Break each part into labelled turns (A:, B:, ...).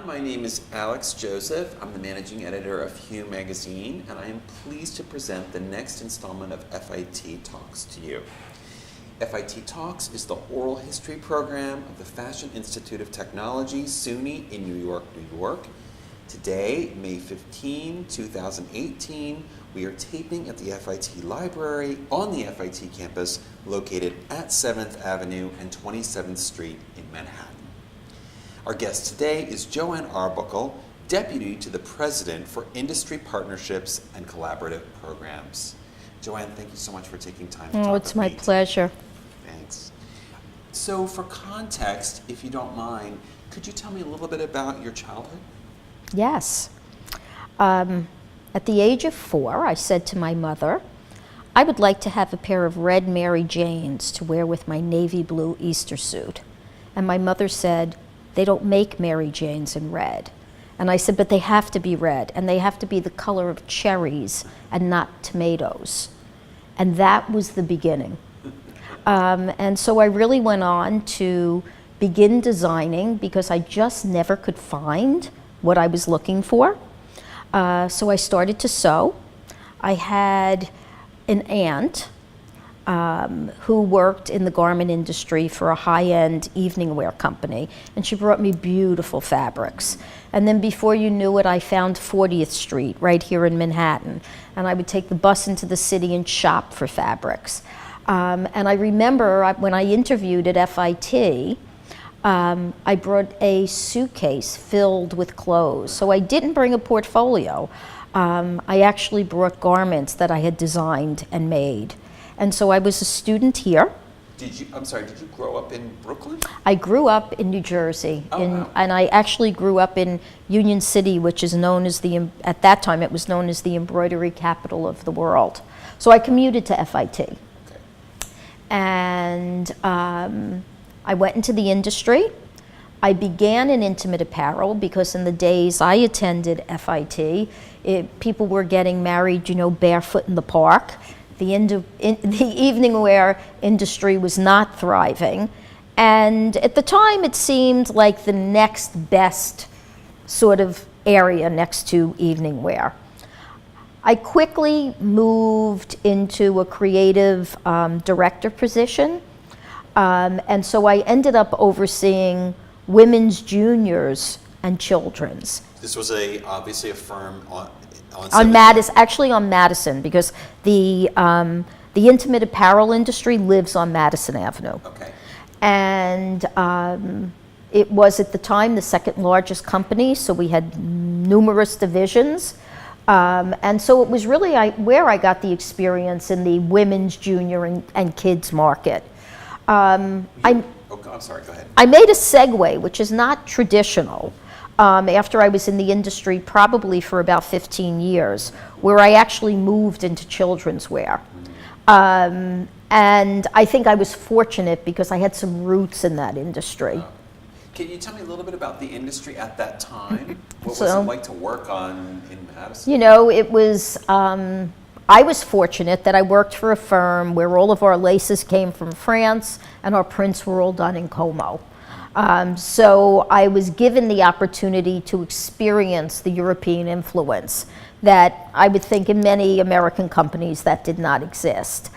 A: my name is Alex Joseph. I'm the managing editor of Hue magazine, and I am pleased to present the next installment of FIT Talks to you. FIT Talks is the oral history program of the Fashion Institute of Technology, SUNY, in New York, New York. Today, May 15, 2018, we are taping at the FIT Library on the FIT campus located at 7th Avenue and 27th Street in Manhattan. Our guest today is Joanne Arbuckle, Deputy to the President for Industry Partnerships and Collaborative Programs. Joanne, thank you so much for taking time to talk with me.
B: It's my pleasure.
A: Thanks. So for context, if you don't mind, could you tell me a little bit about your childhood?
B: Yes. At the age of 4, I said to my mother, I would like to have a pair of red Mary Janes to wear with my navy blue Easter suit. And my mother said, they don't make Mary Janes in red. And I said, but they have to be red, and they have to be the color of cherries and not tomatoes. And that was the beginning. And so I really went on to begin designing because I just never could find what I was looking for. So I started to sew. I had an aunt who worked in the garment industry for a high-end evening wear company, and she brought me beautiful fabrics. And then before you knew it, I found 40th Street right here in Manhattan, and I would take the bus into the city and shop for fabrics. And I remember when I interviewed at FIT, I brought a suitcase filled with clothes. So I didn't bring a portfolio. I actually brought garments that I had designed and made. And so I was a student here.
A: Did you grow up in Brooklyn?
B: I grew up in New Jersey,
A: Wow.
B: and I actually grew up in Union City, which is known as at that time it was known as the embroidery capital of the world. So I commuted to FIT.
A: Okay.
B: And I went into the industry. I began in intimate apparel because in the days I attended FIT, people were getting married, barefoot in the park. The evening wear industry was not thriving. And at the time, it seemed like the next best sort of area next to evening wear. I quickly moved into a creative director position. And so I ended up overseeing women's juniors and children's.
A: This was obviously a firm
B: on Madison, actually on Madison, because the intimate apparel industry lives on Madison Avenue.
A: Okay.
B: And it was at the time the second largest company, so we had numerous divisions. And so it was really where I got the experience in the women's, junior, and kids market.
A: I'm sorry, go ahead.
B: I made a segue, which is not traditional, after I was in the industry probably for about 15 years, where I actually moved into children's wear. And I think I was fortunate because I had some roots in that industry.
A: Can you tell me a little bit about the industry at that time? What was it like to work in Madison?
B: It was, I was fortunate that I worked for a firm where all of our laces came from France and our prints were all done in Como. So I was given the opportunity to experience the European influence that I would think in many American companies that did not exist.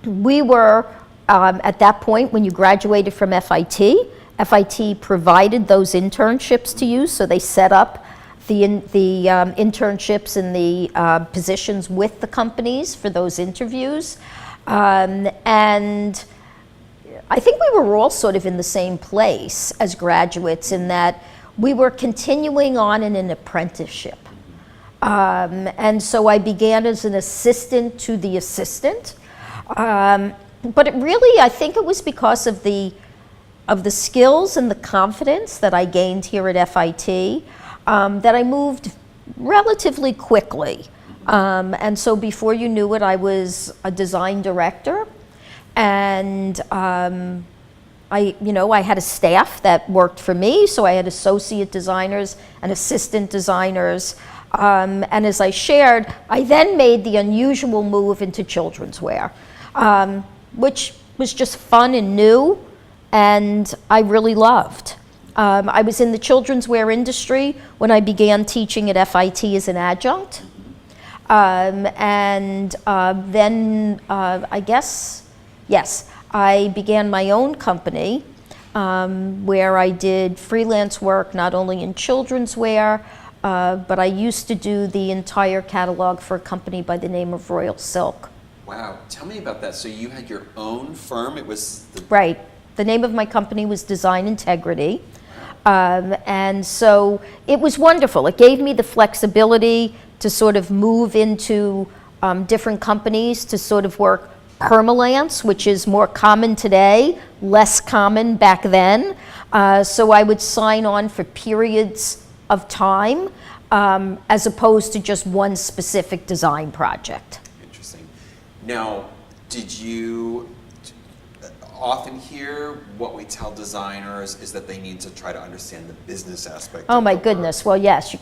B: We were, at that point, when you graduated from FIT, FIT provided those internships to you, so they set up the internships and the positions with the companies for those interviews. And I think we were all sort of in the same place as graduates in that we were continuing on in an apprenticeship. And so I began as an assistant to the assistant. But it really, I think it was because of the skills and the confidence that I gained here at FIT that I moved relatively quickly. And so before you knew it, I was a design director. And I had a staff that worked for me, so I had associate designers and assistant designers. And as I shared, I then made the unusual move into children's wear, which was just fun and new, and I really loved. I was in the children's wear industry when I began teaching at FIT as an adjunct. Then I guess, yes, I began my own company where I did freelance work not only in children's wear, but I used to do the entire catalog for a company by the name of Royal Silk.
A: Wow, tell me about that. So you had your own firm, it was
B: Right. The name of my company was Design Integrity. And so it was wonderful. It gave me the flexibility to sort of move into different companies, to sort of work permalance, which is more common today, less common back then. So I would sign on for periods of time as opposed to just one specific design project.
A: Interesting. Now, did you often hear what we tell designers is that they need to try to understand the business aspect?
B: Oh my goodness. Well, yes,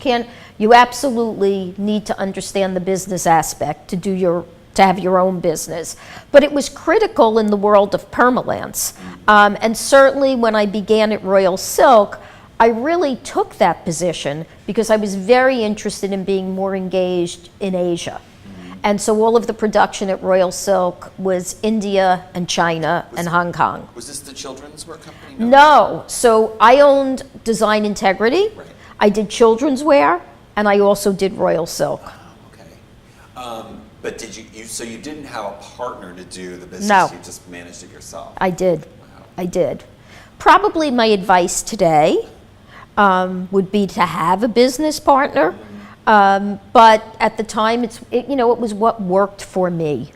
B: you absolutely need to understand the business aspect to have your own business. But it was critical in the world of permalance. And certainly when I began at Royal Silk, I really took that position because I was very interested in being more engaged in Asia. And so all of the production at Royal Silk was India and China and Hong Kong.
A: Was this the children's wear company?
B: No. So I owned Design Integrity.
A: Right.
B: I did children's wear, and I also did Royal Silk.
A: Okay. But did so you didn't have a partner to do the business?
B: No.
A: You just managed it yourself?
B: I did.
A: Wow.
B: I did. Probably my advice today would be to have a business partner. But at the time, it was what worked for me.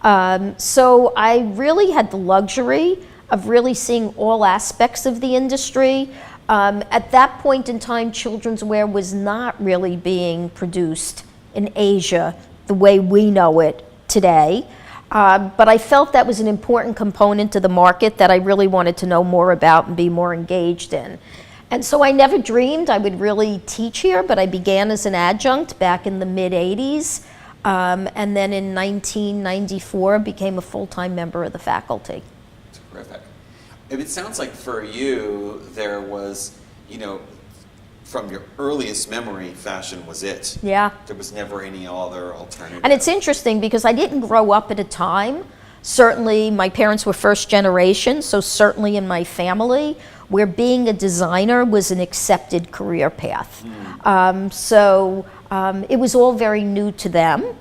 B: So I really had the luxury of really seeing all aspects of the industry. At that point in time, children's wear was not really being produced in Asia the way we know it today. But I felt that was an important component to the market that I really wanted to know more about and be more engaged in. And so I never dreamed I would really teach here, but I began as an adjunct back in the mid-'80s, and then in 1994 became a full-time member of the faculty.
A: Terrific. It sounds like for you, there was, from your earliest memory, fashion was it.
B: Yeah.
A: There was never any other alternative.
B: And it's interesting because I didn't grow up at a time. Certainly, my parents were first generation, so certainly in my family, where being a designer was an accepted career path. So it was all very new to them,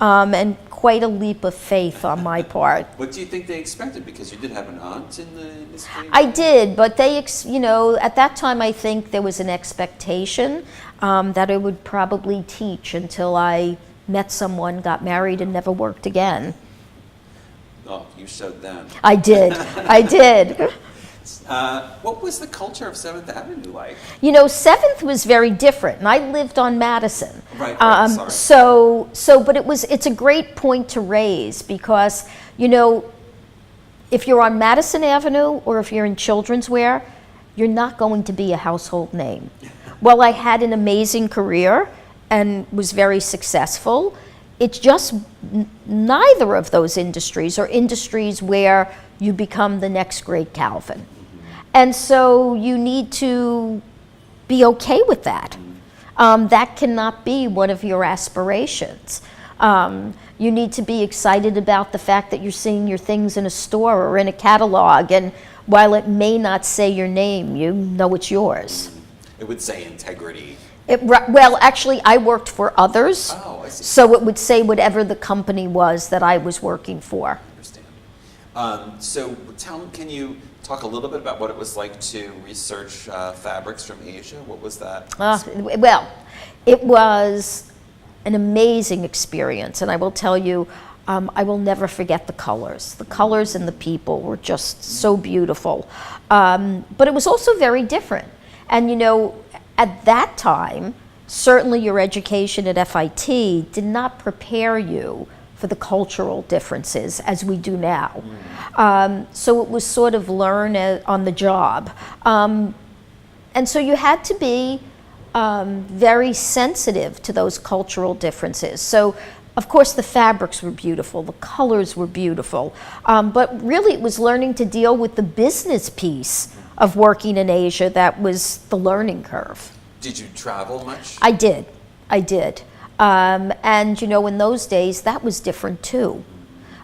B: and quite a leap of faith on my part.
A: What do you think they expected? Because you did have an aunt in the industry?
B: I did, but they, at that time I think there was an expectation that I would probably teach until I met someone, got married, and never worked again.
A: Oh, you showed them.
B: I did. I did.
A: What was the culture of 7th Avenue like?
B: 7th was very different, and I lived on Madison.
A: Right, sorry.
B: But it's a great point to raise because, if you're on Madison Avenue or if you're in children's wear, you're not going to be a household name. While I had an amazing career and was very successful, it's just neither of those industries are industries where you become the next great Calvin. And so you need to be okay with that. That cannot be one of your aspirations. You need to be excited about the fact that you're seeing your things in a store or in a catalog, and while it may not say your name, you know it's yours.
A: It would say integrity.
B: Well, actually, I worked for others.
A: Oh, I see.
B: So it would say whatever the company was that I was working for.
A: I understand. So can you talk a little bit about what it was like to research fabrics from Asia? What was that?
B: Well, it was an amazing experience, and I will tell you, I will never forget the colors. The colors and the people were just so beautiful. But it was also very different. And at that time, certainly your education at FIT did not prepare you for the cultural differences as we do now. So it was sort of learn on the job. And so you had to be very sensitive to those cultural differences. So of course the fabrics were beautiful, the colors were beautiful, but really it was learning to deal with the business piece of working in Asia, that was the learning curve.
A: Did you travel much?
B: I did. And in those days, that was different too.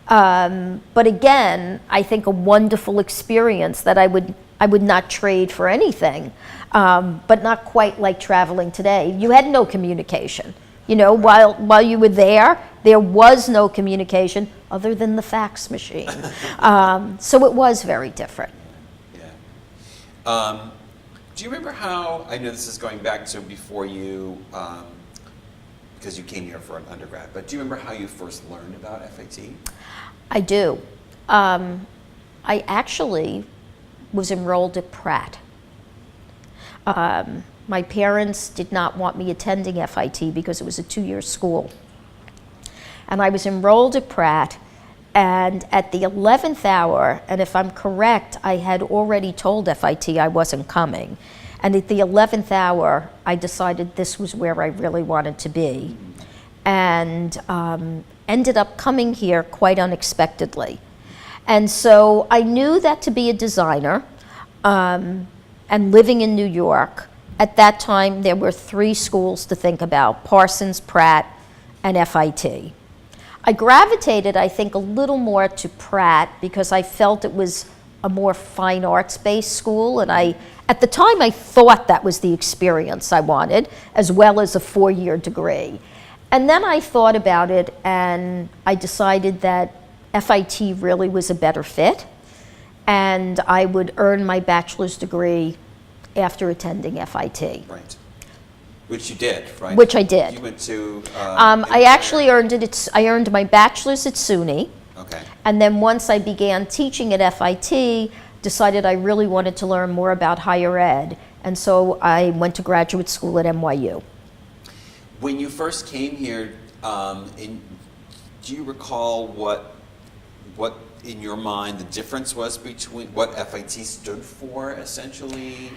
B: But again, I think a wonderful experience that I would not trade for anything, but not quite like traveling today. You had no communication. While you were there was no communication other than the fax machine. So it was very different.
A: Yeah. Do you remember how, I know this is going back to before you, because you came here for an undergrad, but do you remember how you first learned about FIT?
B: I do. I actually was enrolled at Pratt. My parents did not want me attending FIT because it was a 2-year school. And I was enrolled at Pratt, and at the 11th hour, and if I'm correct, I had already told FIT I wasn't coming. And at the 11th hour, I decided this was where I really wanted to be. And ended up coming here quite unexpectedly. And so I knew that to be a designer, and living in New York, at that time there were 3 schools to think about: Parsons, Pratt, and FIT. I gravitated, I think, a little more to Pratt because I felt it was a more fine arts-based school, and at the time I thought that was the experience I wanted, as well as a 4-year degree. And then I thought about it, and I decided that FIT really was a better fit, and I would earn my bachelor's degree after attending FIT.
A: Right. Which you did, right?
B: Which I did.
A: You went to...
B: I actually I earned my bachelor's at SUNY.
A: Okay.
B: And then once I began teaching at FIT, decided I really wanted to learn more about higher ed. And so I went to graduate school at NYU.
A: When you first came here, do you recall what in your mind the difference was between what FIT stood for, essentially?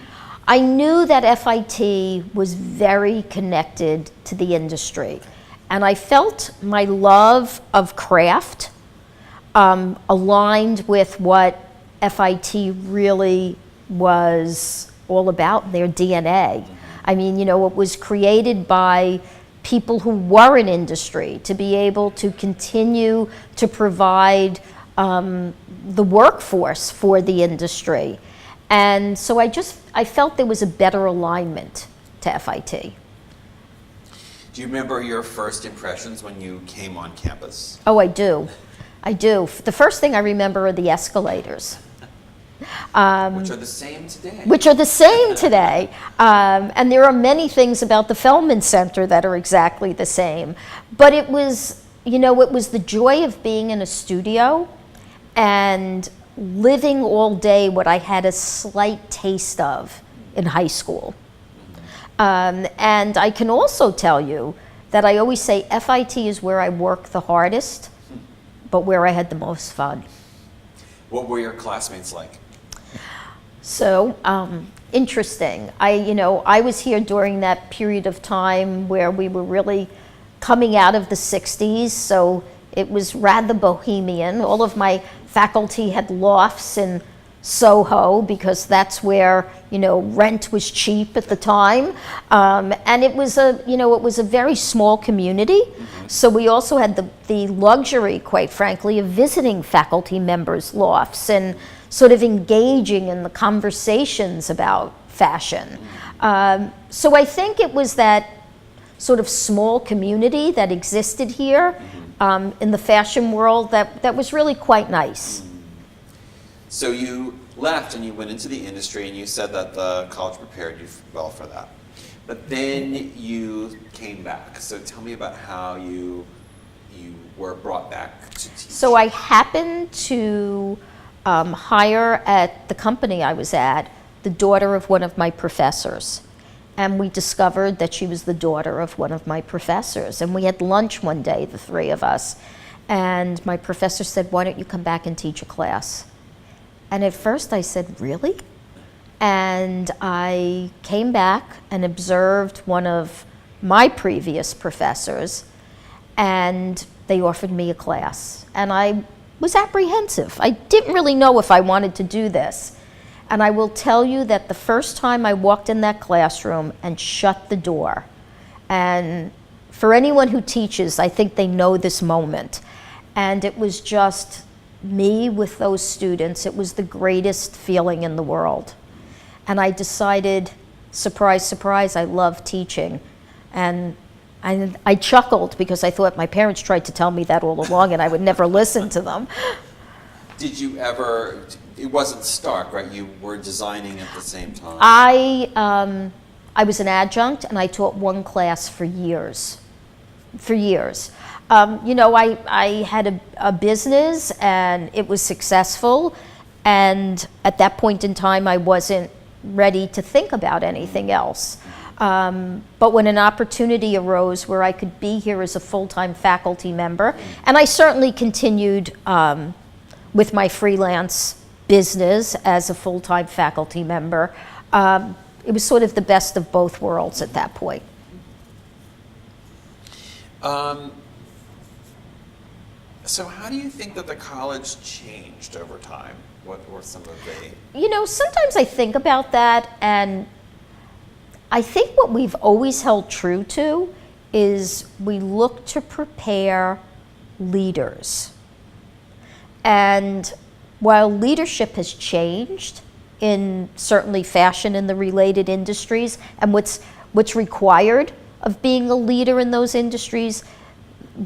B: I knew that FIT was very connected to the industry, and I felt my love of craft aligned with what FIT really was all about, their DNA. I mean, it was created by people who were in industry to be able to continue to provide the workforce for the industry. And so I felt there was a better alignment to FIT.
A: Do you remember your first impressions when you came on campus?
B: Oh, I do. The first thing I remember are the escalators.
A: Which are the same today.
B: And there are many things about the Feldman Center that are exactly the same. But it was, it was the joy of being in a studio and living all day what I had a slight taste of in high school. And I can also tell you that I always say FIT is where I work the hardest, but where I had the most fun.
A: What were your classmates like?
B: So, interesting. I was here during that period of time where we were really coming out of the 60s, so it was rather bohemian. All of my faculty had lofts in Soho because that's where, rent was cheap at the time. And it was a very small community. Mm-hmm. So we also had the luxury, quite frankly, of visiting faculty members' lofts and sort of engaging in the conversations about fashion. So I think it was that sort of small community that existed here in the fashion world that was really quite nice.
A: So you left and you went into the industry, and you said that the college prepared you well for that. But then you came back. So tell me about how you were brought back to teach.
B: So I happened to hire at the company I was at the daughter of one of my professors. And we discovered that she was the daughter of one of my professors. And we had lunch one day, the 3 of us. And my professor said, "Why don't you come back and teach a class?" And at first I said, "Really?" And I came back and observed one of my previous professors, and they offered me a class. And I was apprehensive. I didn't really know if I wanted to do this. And I will tell you that the first time I walked in that classroom and shut the door, and for anyone who teaches, I think they know this moment, and it was just me with those students. It was the greatest feeling in the world. And I decided, surprise, surprise, I love teaching. And I chuckled because I thought my parents tried to tell me that all along and I would never listen to them.
A: Did you ever, it wasn't stark, right? You were designing at the same time.
B: I was an adjunct and I taught one class for years. You know, I had a business and it was successful, and at that point in time I wasn't ready to think about anything else. But when an opportunity arose where I could be here as a full-time faculty member, and I certainly continued with my freelance business as a full-time faculty member, it was sort of the best of both worlds at that point.
A: So how do you think that the college changed over time? What were some of the...
B: You know, sometimes I think about that, and I think what we've always held true to is we look to prepare leaders. And while leadership has changed in certainly fashion and the related industries, and what's required of being a leader in those industries,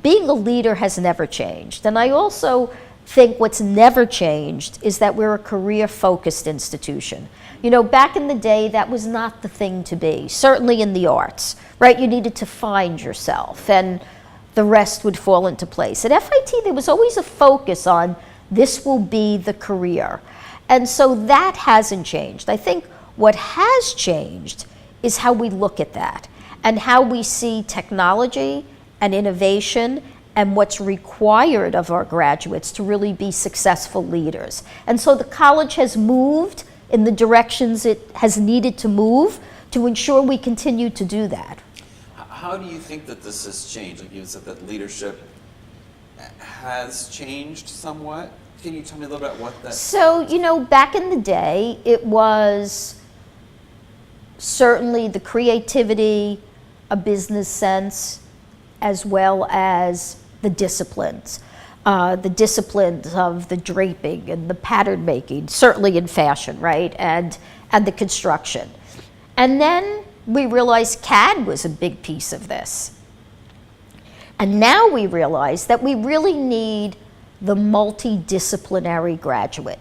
B: being a leader has never changed. And I also think what's never changed is that we're a career-focused institution. You know, back in the day, that was not the thing to be, certainly in the arts, right? You needed to find yourself, and the rest would fall into place. At FIT, there was always a focus on this will be the career. And so that hasn't changed. I think what has changed is how we look at that and how we see technology and innovation and what's required of our graduates to really be successful leaders. And so the college has moved in the directions it has needed to move to ensure we continue to do that.
A: How do you think that this has changed? Like you said that leadership has changed somewhat. Can you tell me a little bit what that...
B: So, you know, back in the day, it was certainly the creativity, a business sense, as well as the disciplines of the draping and the pattern making, certainly in fashion, right, and the construction. And then we realized CAD was a big piece of this. And now we realize that we really need the multidisciplinary graduate.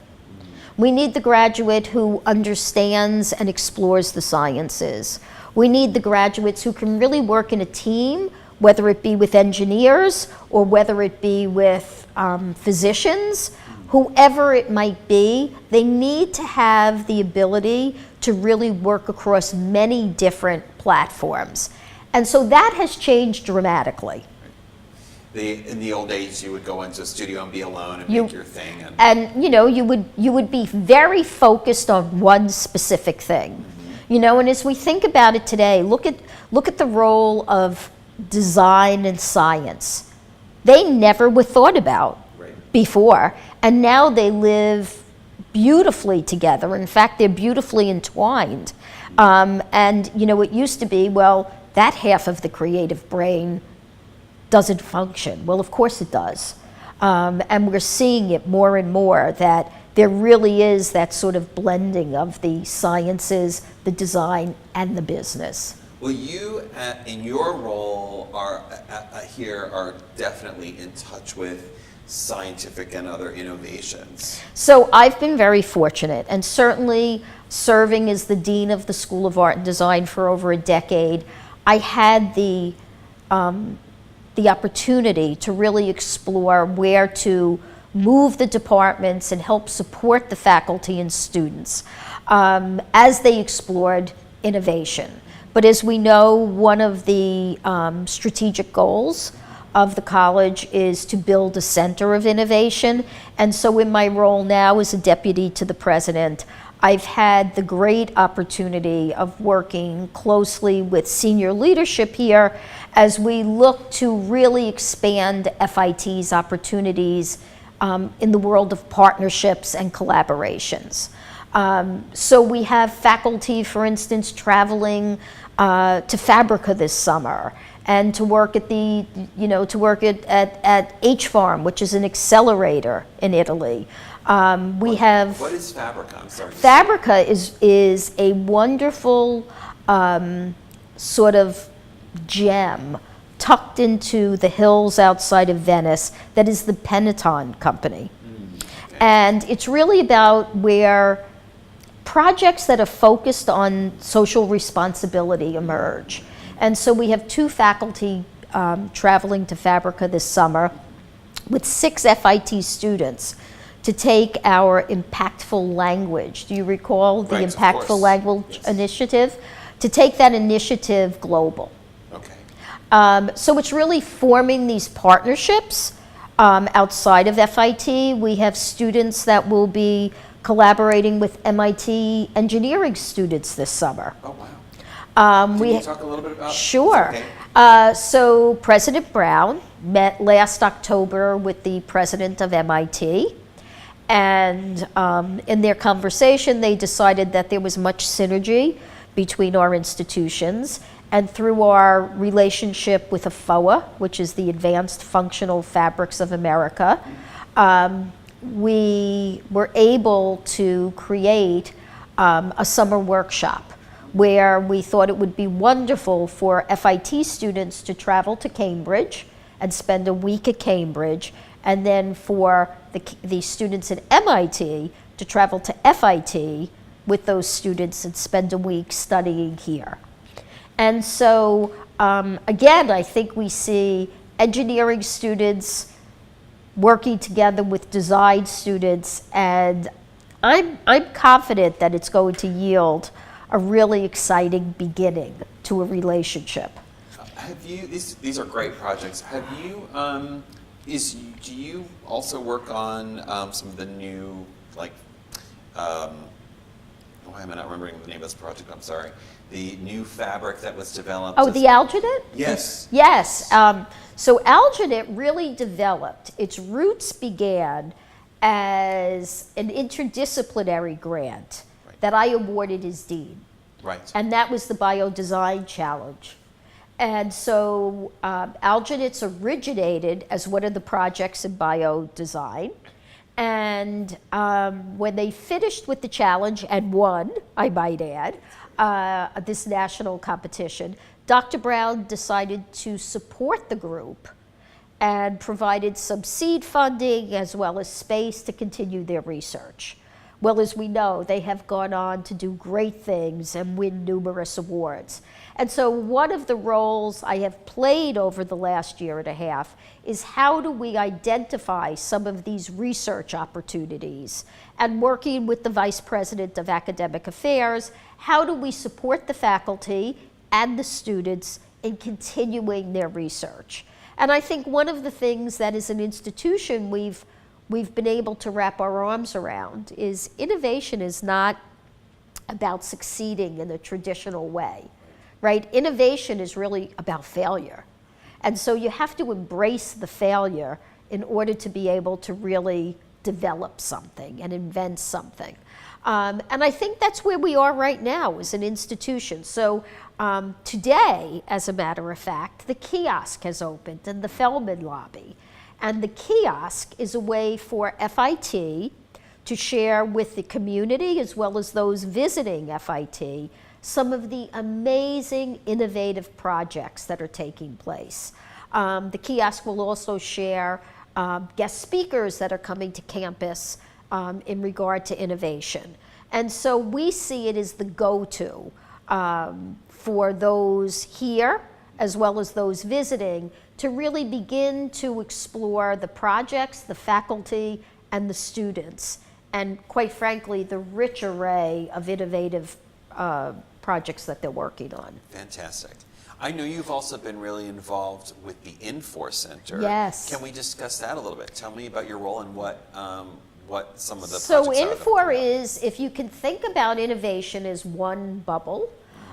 B: We need the graduate who understands and explores the sciences. We need the graduates who can really work in a team, whether it be with engineers or whether it be with physicians, whoever it might be. They need to have the ability to really work across many different platforms. And so that has changed dramatically.
A: In the old days, you would go into a studio and be alone and make your thing.
B: And you know, you would be very focused on one specific thing. Mm-hmm. You know, and as we think about it today, look at the role of design and science. They never were thought about before, and now they live beautifully together. In fact, they're beautifully entwined. And you know, it used to be, well, that half of the creative brain doesn't function. Well, of course it does. And we're seeing it more and more, that there really is that sort of blending of the sciences, the design, and the business.
A: Well, you, in your role, are definitely in touch with scientific and other innovations.
B: So I've been very fortunate, and certainly serving as the Dean of the School of Art and Design for over a decade, I had the opportunity to really explore where to move the departments and help support the faculty and students as they explored innovation. But as we know, one of the strategic goals of the college is to build a center of innovation. And so in my role now as a deputy to the president, I've had the great opportunity of working closely with senior leadership here as we look to really expand FIT's opportunities in the world of partnerships and collaborations. So we have faculty, for instance, traveling to Fabrica this summer, and to work at at H Farm, which is an accelerator in Italy. We have.
A: What is Fabrica? I'm sorry.
B: Fabrica is a wonderful sort of gem tucked into the hills outside of Venice that is the Benetton company. Okay. And it's really about where projects that are focused on social responsibility emerge. And so we have 2 faculty traveling to Fabrica this summer with 6 FIT students to take our impactful language. Do you recall the impactful language initiative? To take that initiative global.
A: Okay.
B: So it's really forming these partnerships outside of FIT. We have students that will be collaborating with MIT engineering students this summer.
A: Oh, wow. Can you talk a little bit about?
B: Sure.
A: Okay.
B: So President Brown met last October with the president of MIT. And in their conversation, they decided that there was much synergy between our institutions. And through our relationship with AFOA, which is the Advanced Functional Fabrics of America, we were able to create a summer workshop where we thought it would be wonderful for FIT students to travel to Cambridge and spend a week at Cambridge, and then for the students at MIT to travel to FIT with those students and spend a week studying here. And so, again, I think we see engineering students working together with design students, and I'm confident that it's going to yield a really exciting beginning to a relationship.
A: Have you? These are great projects. Have you? Do you also work on some of the new, like? Why am I not remembering the name of this project? I'm sorry. The new fabric that was developed.
B: Oh, the alginate?
A: Yes.
B: Yes. So alginate really developed. Its roots began as an interdisciplinary grant that I awarded as dean.
A: Right.
B: And that was the BioDesign Challenge. And so alginates originated as one of the projects in BioDesign. And when they finished with the challenge and won, I might add, this national competition, Dr. Brown decided to support the group and provided some seed funding as well as space to continue their research. Well, as we know, they have gone on to do great things and win numerous awards. And so one of the roles I have played over the last year and a half is how do we identify some of these research opportunities? And working with the Vice President of Academic Affairs, how do we support the faculty and the students in continuing their research? And I think one of the things that as an institution we've been able to wrap our arms around is innovation is not about succeeding in the traditional way, right? Innovation is really about failure. And so you have to embrace the failure in order to be able to really develop something and invent something. And I think that's where we are right now as an institution. So today, as a matter of fact, the kiosk has opened in the Feldman lobby. And the kiosk is a way for FIT to share with the community as well as those visiting FIT some of the amazing innovative projects that are taking place. The kiosk will also share guest speakers that are coming to campus in regard to innovation. And so we see it as the go-to for those here as well as those visiting to really begin to explore the projects, the faculty, and the students, and quite frankly, the rich array of innovative projects that they're working on.
A: Fantastic. I know you've also been really involved with the Infor Center.
B: Yes.
A: Can we discuss that a little bit? Tell me about your role and what some of the projects
B: So
A: are.
B: Infor is, if you can think about innovation as one bubble,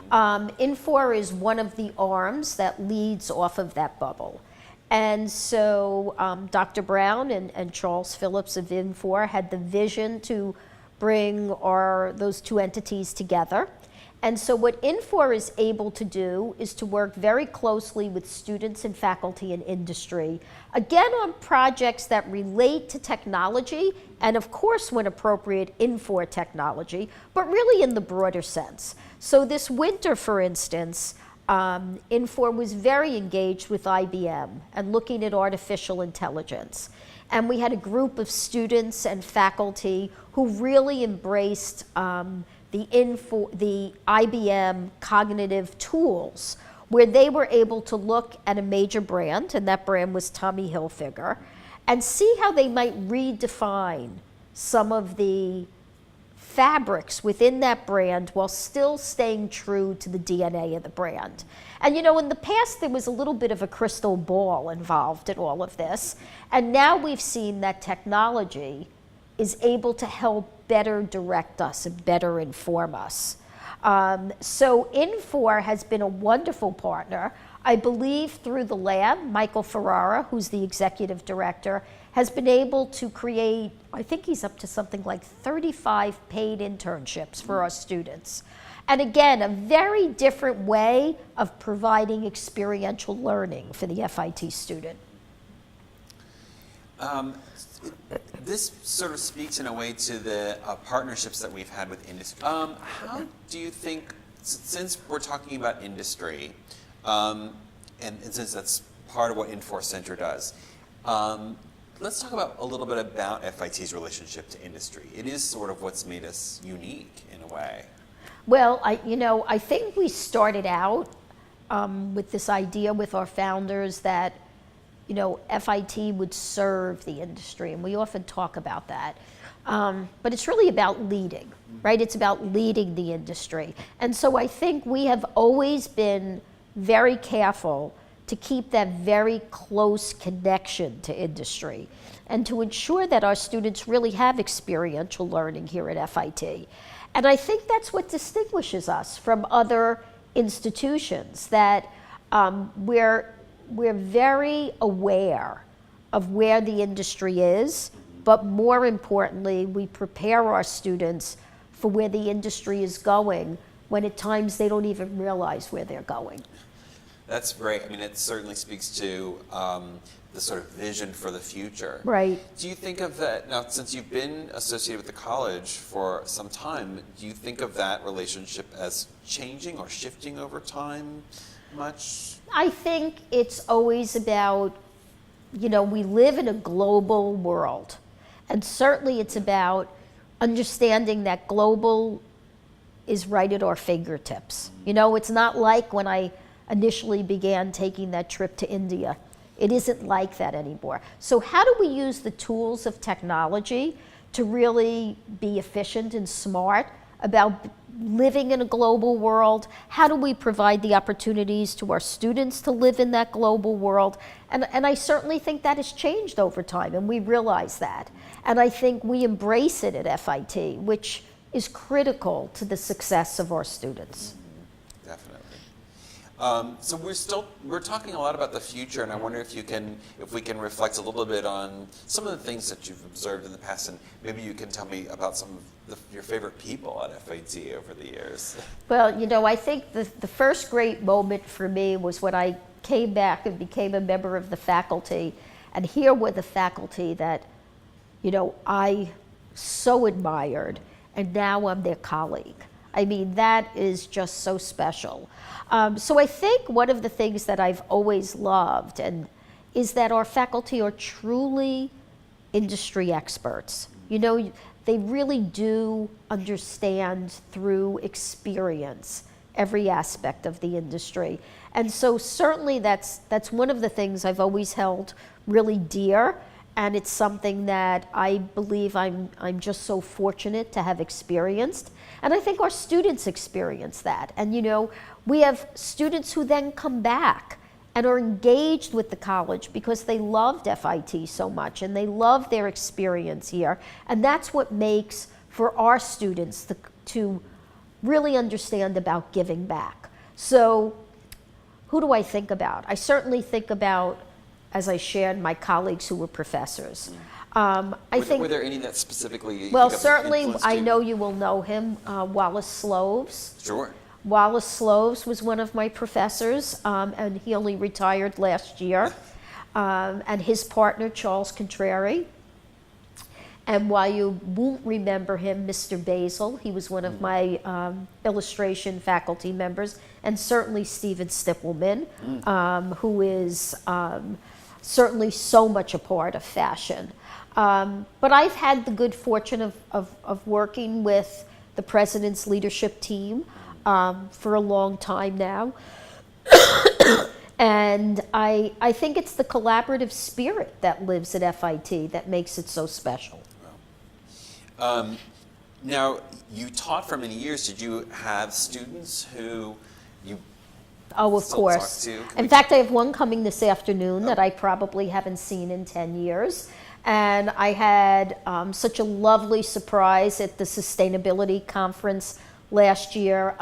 B: Infor is one of the arms that leads off of that bubble. And so Dr. Brown and Charles Phillips of Infor had the vision to bring those two entities together. And so what Infor is able to do is to work very closely with students and faculty and industry, again on projects that relate to technology, and of course when appropriate, Infor technology, but really in the broader sense. So this winter, for instance, Infor was very engaged with IBM and looking at artificial intelligence. And we had a group of students and faculty who really embraced the IBM cognitive tools, where they were able to look at a major brand, and that brand was Tommy Hilfiger, and see how they might redefine some of the fabrics within that brand while still staying true to the DNA of the brand. And you know, in the past there was a little bit of a crystal ball involved in all of this, and now we've seen that technology is able to help better direct us and better inform us. So Infor has been a wonderful partner. I believe through the lab, Michael Ferrara, who's the executive director, has been able to create, I think he's up to something like 35 paid internships for our students. And again, a very different way of providing experiential learning for the FIT student.
A: This sort of speaks in a way to the partnerships that we've had with industry. How do you think, since we're talking about industry, and since that's part of what Infor Center does, let's talk about a little bit about FIT's relationship to industry. It is sort of what's made us unique in a way.
B: Well, I think we started out with this idea with our founders that FIT would serve the industry, and we often talk about that. But it's really about leading, right? It's about leading the industry. And so I think we have always been very careful to keep that very close connection to industry and to ensure that our students really have experiential learning here at FIT. And I think that's what distinguishes us from other institutions, that we're very aware of where the industry is, but more importantly, we prepare our students for where the industry is going when at times they don't even realize where they're going.
A: That's great. I mean, it certainly speaks to the sort of vision for the future.
B: Right.
A: Do you think of that, now since you've been associated with the college for some time, do you think of that relationship as changing or shifting over time much?
B: I think it's always about, we live in a global world. And certainly it's about understanding that global is right at our fingertips. It's not like when I initially began taking that trip to India. It isn't like that anymore. So how do we use the tools of technology to really be efficient and smart about living in a global world? How do we provide the opportunities to our students to live in that global world? And I certainly think that has changed over time, and we realize that. And I think we embrace it at FIT, which is critical to the success of our students.
A: Definitely. So we're talking a lot about the future, and I wonder if we can reflect a little bit on some of the things that you've observed in the past, and maybe you can tell me about some of your favorite people at FIT over the years.
B: Well, I think the first great moment for me was when I came back and became a member of the faculty, and here were the faculty that, I so admired, and now I'm their colleague. I mean, that is just so special. So I think one of the things that I've always loved is that our faculty are truly industry experts. They really do understand through experience every aspect of the industry. And so certainly that's one of the things I've always held really dear. And it's something that I believe I'm just so fortunate to have experienced. And I think our students experience that. And we have students who then come back and are engaged with the college because they loved FIT so much and they love their experience here. And that's what makes for our students to really understand about giving back. So who do I think about? I certainly think about, as I shared, my colleagues who were professors. I think,
A: were there any that specifically you
B: well,
A: think
B: certainly
A: influenced
B: I
A: you?
B: know you will know him, Wallace Sloves.
A: Sure.
B: Wallace Sloves was one of my professors, and he only retired last year. And his partner, Charles Contrary. And while you won't remember him, Mr. Basil, he was one of my illustration faculty members, and certainly Stephen Stippelman, who is certainly so much a part of fashion. But I've had the good fortune of working with the president's leadership team for a long time now. And I think it's the collaborative spirit that lives at FIT that makes it so special.
A: Now, you taught for many years. Did you have students who you
B: Oh, of
A: still
B: course.
A: talk to?
B: In fact, I have one coming this afternoon that I probably haven't seen in 10 years. And I had such a lovely surprise at the sustainability conference last year.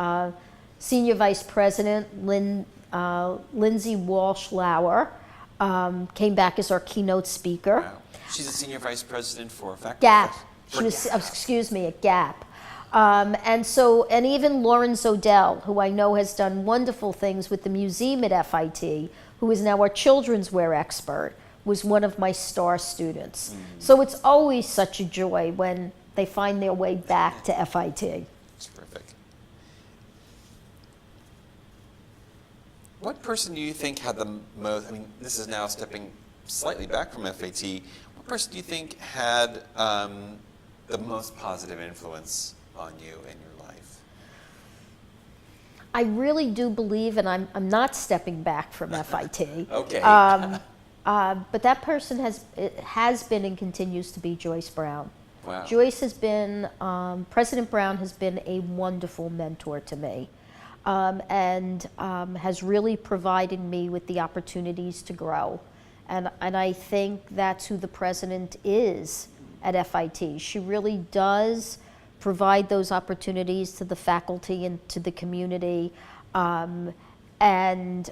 B: Senior Vice President Lindsay Walsh-Lauer came back as our keynote speaker.
A: Wow. She's a senior vice president for faculty.
B: Gap.
A: For
B: She was,
A: Gap.
B: excuse me, at Gap. And even Lawrence Odell, who I know has done wonderful things with the museum at FIT, who is now our children's wear expert, was one of my star students. So it's always such a joy when they find their way back to FIT.
A: That's terrific. What person do you think had the most, I mean, this is now stepping slightly back from FAT, what person do you think had the most positive influence on you in your life?
B: I really do believe, and I'm not stepping back from FIT.
A: Okay.
B: But that person has been and continues to be Joyce Brown.
A: Wow.
B: Joyce has been, President Brown has been a wonderful mentor to me, and has really provided me with the opportunities to grow. And I think that's who the president is at FIT. She really does provide those opportunities to the faculty and to the community, and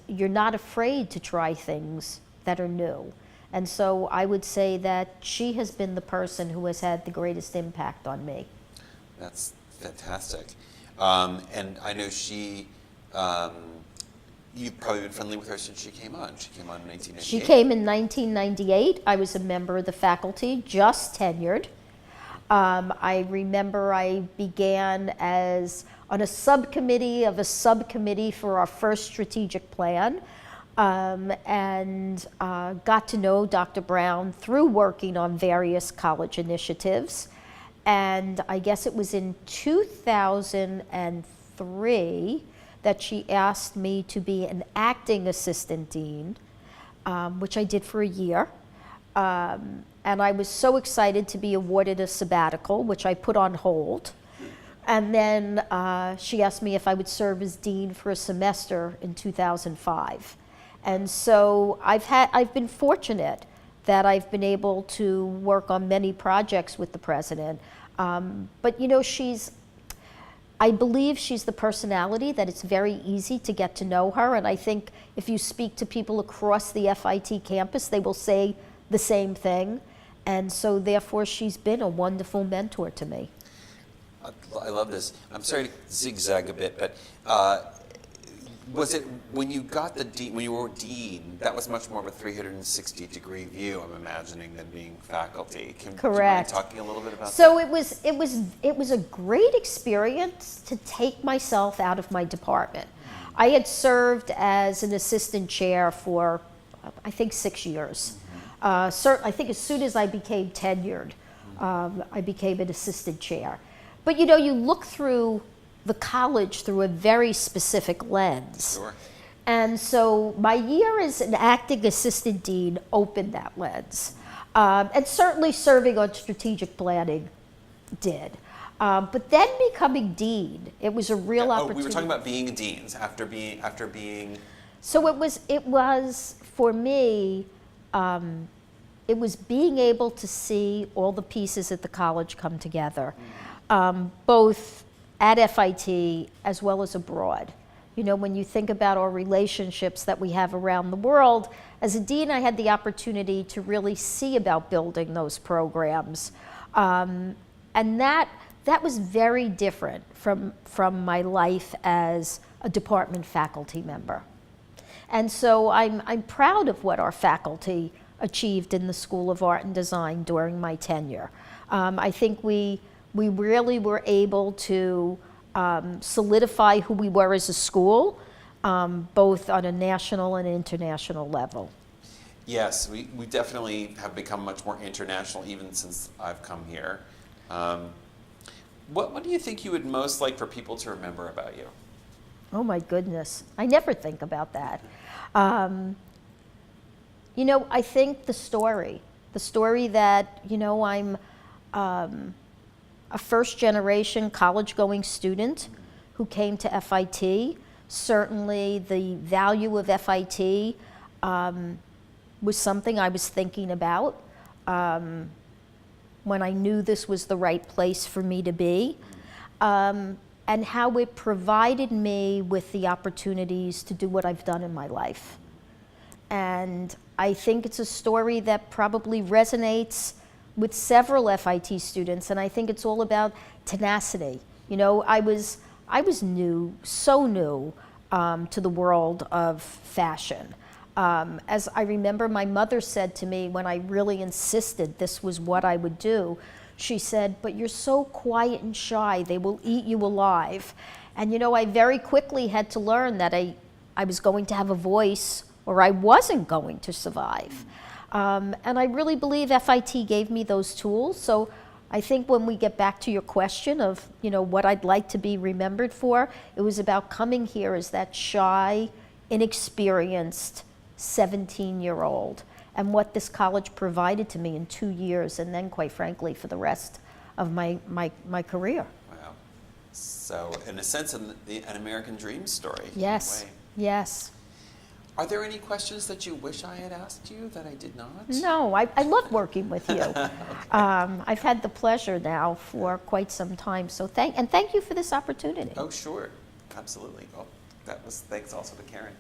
B: you're not afraid to try things that are new. And so I would say that she has been the person who has had the greatest impact on me.
A: That's fantastic. And I know she, you've probably been friendly with her since she came on. She came on in 1998.
B: She came in 1998. I was a member of the faculty, just tenured. I remember I began as on a subcommittee of a subcommittee for our first strategic plan, and got to know Dr. Brown through working on various college initiatives. And I guess it was in 2003 that she asked me to be an acting assistant dean, which I did for a year. And I was so excited to be awarded a sabbatical, which I put on hold. And then she asked me if I would serve as dean for a semester in 2005. And so I've been fortunate that I've been able to work on many projects with the president. But you know, I believe she's the personality that it's very easy to get to know her. And I think if you speak to people across the FIT campus, they will say the same thing. And so therefore she's been a wonderful mentor to me.
A: I love this. I'm sorry to zigzag a bit, but was it when you got when you were dean, that was much more of a 360-degree view, I'm imagining, than being faculty.
B: Correct.
A: Do you mind talking a little bit about
B: so
A: that?
B: it was a great experience to take myself out of my department. I had served as an assistant chair for, I think, 6 years. I think as soon as I became tenured, I became an assistant chair. But you know, you look through the college through a very specific lens.
A: Sure.
B: And so my year as an acting assistant dean opened that lens. And certainly serving on strategic planning did. But then becoming dean, it was a real opportunity.
A: We were talking about being deans after being.
B: So it was for me, it was being able to see all the pieces at the college come together, both at FIT as well as abroad. You know, when you think about our relationships that we have around the world, as a dean, I had the opportunity to really see about building those programs. And that was very different from my life as a department faculty member. And so I'm proud of what our faculty achieved in the School of Art and Design during my tenure. I think we really were able to solidify who we were as a school, both on a national and international level.
A: Yes, we definitely have become much more international even since I've come here. What do you think you would most like for people to remember about you?
B: Oh my goodness, I never think about that. You know, I think the story that, you know, I'm a first-generation college-going student who came to FIT. Certainly the value of FIT was something I was thinking about when I knew this was the right place for me to be, and how it provided me with the opportunities to do what I've done in my life. And I think it's a story that probably resonates with several FIT students, and I think it's all about tenacity. You know, I was new, so new to the world of fashion. As I remember my mother said to me when I really insisted this was what I would do, she said, "But you're so quiet and shy, they will eat you alive." And you know, I very quickly had to learn that I was going to have a voice or I wasn't going to survive. And I really believe FIT gave me those tools. So I think when we get back to your question of, you know, what I'd like to be remembered for, it was about coming here as that shy, inexperienced 17-year-old, and what this college provided to me in 2 years, and then, quite frankly, for the rest of my career.
A: Wow. So, in a sense, an American dream story.
B: Yes, yes.
A: Are there any questions that you wish I had asked you that I did not?
B: No, I love working with you. Okay. I've had the pleasure now for quite some time, so thank you for this opportunity.
A: Oh, sure. Absolutely. Well, thanks also to Karen.